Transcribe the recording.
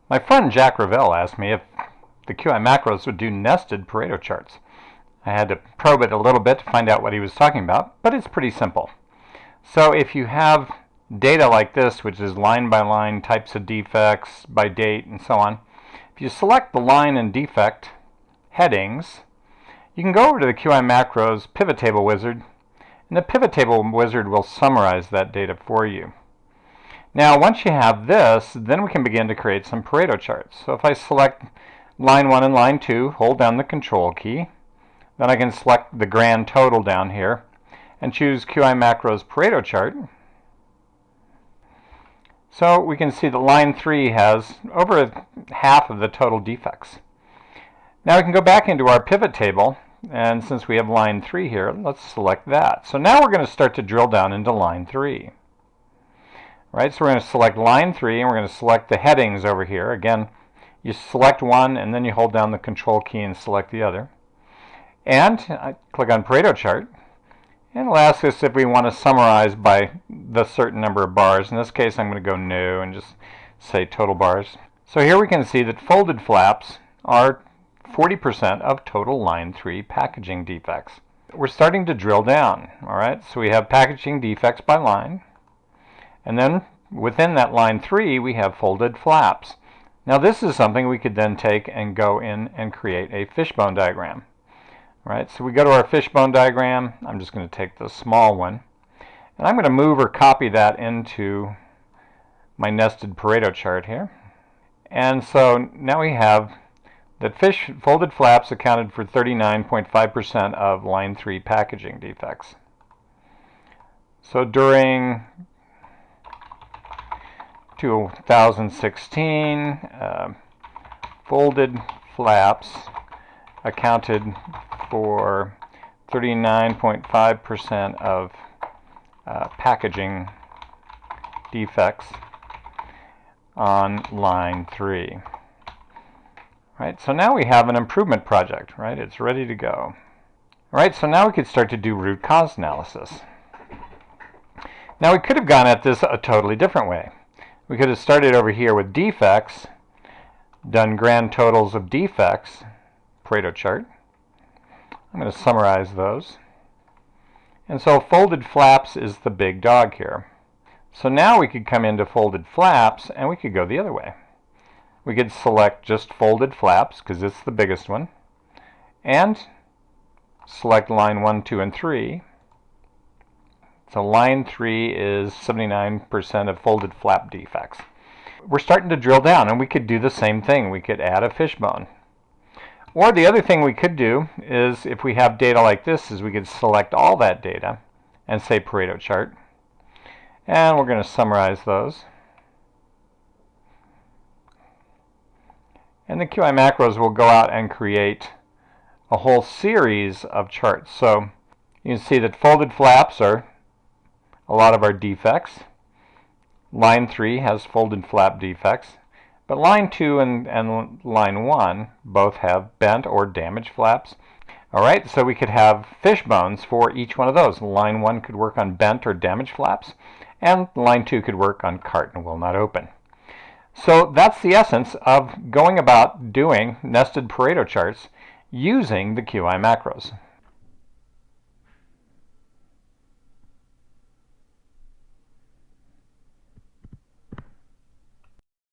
My friend Jack Ravel asked me if the QI macros would do nested Pareto charts. I had to probe it a little bit to find out what he was talking about, but it's pretty simple. So if you have data like this, which is line by line, types of defects, by date, and so on, if you select the line and defect headings, you can go over to the QI macros pivot table wizard, and the pivot table wizard will summarize that data for you. Now, once you have this, then we can begin to create some Pareto charts. So if I select line 1 and line 2, hold down the control key, then I can select the grand total down here and choose QI macros Pareto chart. So we can see that line 3 has over half of the total defects. Now we can go back into our pivot table, and since we have line 3 here, let's select that. So now we're going to start to drill down into line 3. Right, so we're going to select line 3, and we're going to select the headings over here. Again, you select one, and then you hold down the control key and select the other. And I click on Pareto chart, and it'll ask us if we want to summarize by the certain number of bars. In this case, I'm going to go no and just say total bars. So here we can see that folded flaps are 40% of total line 3 packaging defects. We're starting to drill down. All right, so we have packaging defects by line. And then within that line 3, we have folded flaps. Now this is something we could then take and go in and create a fishbone diagram. All right, so we go to our fishbone diagram. I'm just going to take the small one. And I'm going to move or copy that into my nested Pareto chart here. And so now we have that folded flaps accounted for 39.5% of line 3 packaging defects. So during 2016, folded flaps accounted for 39.5% of packaging defects on line 3. Right, so now we have an improvement project, right? It's ready to go. All right, so now we could start to do root cause analysis. Now we could have gone at this a totally different way. We could have started over here with defects, done grand totals of defects, Pareto chart. I'm going to summarize those. And so folded flaps is the big dog here. So now we could come into folded flaps and we could go the other way. We could select just folded flaps because it's the biggest one, and select line 1, 2, and 3. So line 3 is 79% of folded flap defects. We're starting to drill down, and we could do the same thing. We could add a fishbone. Or the other thing we could do is, if we have data like this, is we could select all that data and say Pareto chart. And we're going to summarize those. And the QI macros will go out and create a whole series of charts. So you can see that folded flaps are a lot of our defects. Line 3 has folded flap defects, but line 2 and line 1 both have bent or damaged flaps. All right, so we could have fishbones for each one of those. Line 1 could work on bent or damaged flaps, and line 2 could work on cart and will not open. So that's the essence of going about doing nested Pareto charts using the QI macros.